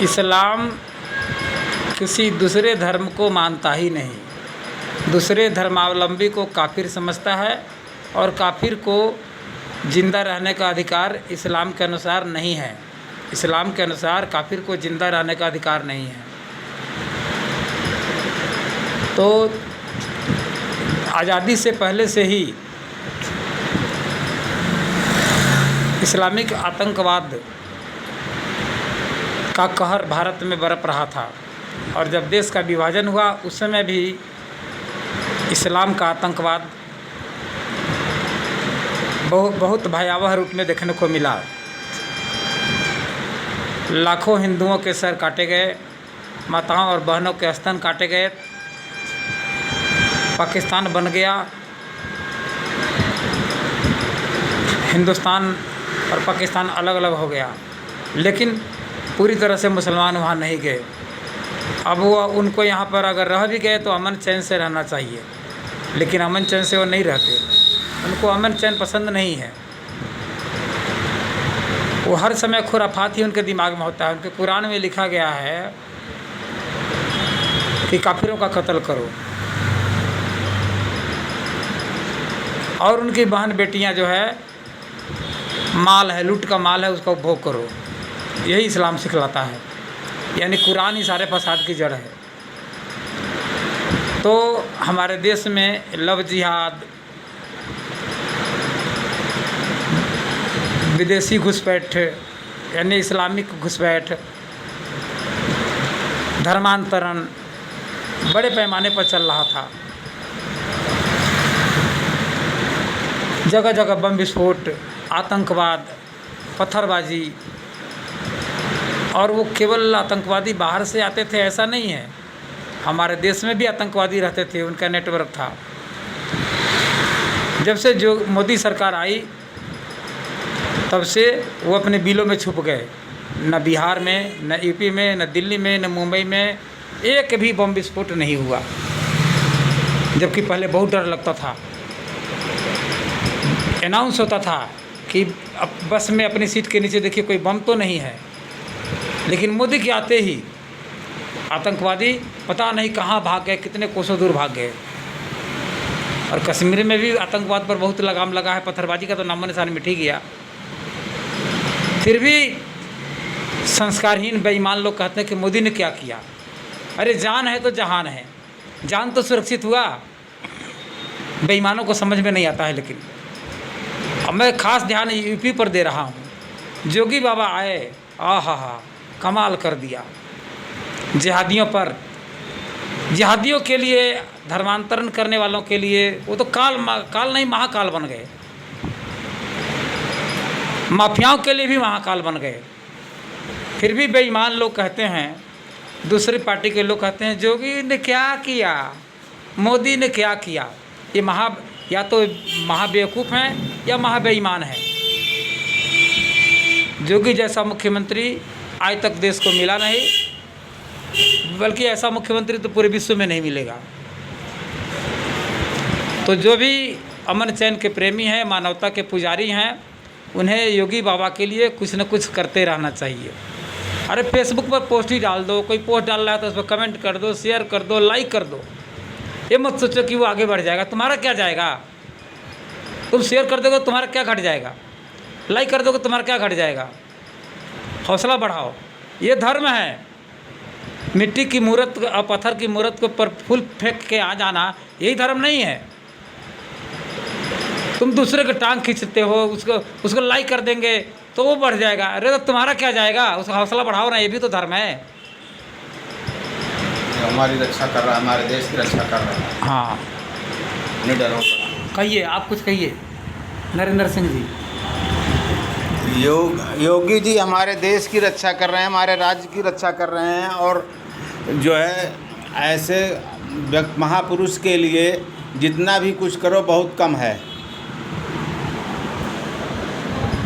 इस्लाम किसी दूसरे धर्म को मानता ही नहीं। दूसरे धर्मावलंबी को काफिर समझता है और काफिर को ज़िंदा रहने का अधिकार इस्लाम के अनुसार नहीं है। इस्लाम के अनुसार काफिर को ज़िंदा रहने का अधिकार नहीं है। तो आज़ादी से पहले से ही इस्लामिक आतंकवाद का कहर भारत में बरप रहा था और जब देश का विभाजन हुआ उस समय भी इस्लाम का आतंकवाद बहुत भयावह रूप में देखने को मिला। लाखों हिंदुओं के सर काटे गए, माताओं और बहनों के स्तन काटे गए, पाकिस्तान बन गया, हिंदुस्तान और पाकिस्तान अलग अलग हो गया, लेकिन पूरी तरह से मुसलमान वहाँ नहीं गए। अब वो उनको यहाँ पर अगर रह भी गए तो अमन चैन से रहना चाहिए, लेकिन अमन चैन से वो नहीं रहते। उनको अमन चैन पसंद नहीं है। वो हर समय खुराफात ही उनके दिमाग में होता है। उनके कुरान में लिखा गया है कि काफिरों का कत्ल करो और उनकी बहन बेटियां जो है माल है, लूट का माल है, उसका उपभोग करो। यही इस्लाम सिखलाता है, यानी कुरान ही सारे फसाद की जड़ है। तो हमारे देश में लव जिहाद, विदेशी घुसपैठ यानी इस्लामिक घुसपैठ, धर्मांतरण बड़े पैमाने पर चल रहा था। जगह जगह बम विस्फोट, आतंकवाद, पत्थरबाजी, और वो केवल आतंकवादी बाहर से आते थे ऐसा नहीं है। हमारे देश में भी आतंकवादी रहते थे, उनका नेटवर्क था। जब से जो मोदी सरकार आई तब से वो अपने बिलों में छुप गए। न बिहार में, न यूपी में, न दिल्ली में, न मुंबई में एक भी बम विस्फोट नहीं हुआ, जबकि पहले बहुत डर लगता था। अनाउंस होता था कि अब बस में अपनी सीट के नीचे देखिए कोई बम तो नहीं है, लेकिन मोदी के आते ही आतंकवादी पता नहीं कहाँ भाग गए, कितने कोसों दूर भाग गए। और कश्मीर में भी आतंकवाद पर बहुत लगाम लगा है, पत्थरबाजी का तो नामो निशान मिट ही गया। फिर भी संस्कारहीन बेईमान लोग कहते हैं कि मोदी ने क्या किया। अरे जान है तो जहान है, जान तो सुरक्षित हुआ। बेईमानों को समझ में नहीं आता है। लेकिन अब मैं ख़ास ध्यान यूपी पर दे रहा हूँ। जोगी बाबा आए, आहा कमाल कर दिया जिहादियों पर। जिहादियों के लिए, धर्मांतरण करने वालों के लिए वो तो काल नहीं महाकाल बन गए। माफियाओं के लिए भी महाकाल बन गए। फिर भी बेईमान लोग कहते हैं, दूसरी पार्टी के लोग कहते हैं जोगी ने क्या किया, मोदी ने क्या किया। ये या तो महाबेवकूफ़ हैं या महाबेईमान हैं। जोगी जैसा मुख्यमंत्री आज तक देश को मिला नहीं, बल्कि ऐसा मुख्यमंत्री तो पूरे विश्व में नहीं मिलेगा। तो जो भी अमन चैन के प्रेमी हैं, मानवता के पुजारी हैं, उन्हें योगी बाबा के लिए कुछ न कुछ करते रहना चाहिए। अरे फेसबुक पर पोस्ट ही डाल दो, कोई पोस्ट डाल रहा है तो उस पर कमेंट कर दो, शेयर कर दो, लाइक कर दो। ये मत सोचो कि वो आगे बढ़ जाएगा। तुम्हारा क्या जाएगा? तुम शेयर कर दोगे तुम्हारा क्या घट जाएगा? लाइक कर दोगे तुम्हारा क्या घट जाएगा? हौसला बढ़ाओ। ये धर्म है। मिट्टी की मूर्त और पत्थर की मूर्त के ऊपर फूल फेंक के आ जाना यही धर्म नहीं है। तुम दूसरे के टांग खींचते हो, उसको लाइक कर देंगे तो वो बढ़ जाएगा। अरे तो तुम्हारा क्या जाएगा? उसका हौसला बढ़ाओ ना, ये भी तो धर्म है। हमारी रक्षा कर रहा है, हमारे देश की रक्षा कर रहा है। हाँ, निडर हो। कहिए, आप कुछ कहिए नरेंद्र सिंह जी। योगी जी हमारे देश की रक्षा कर रहे हैं, हमारे राज्य की रक्षा कर रहे हैं। और जो है ऐसे महापुरुष के लिए जितना भी कुछ करो बहुत कम है।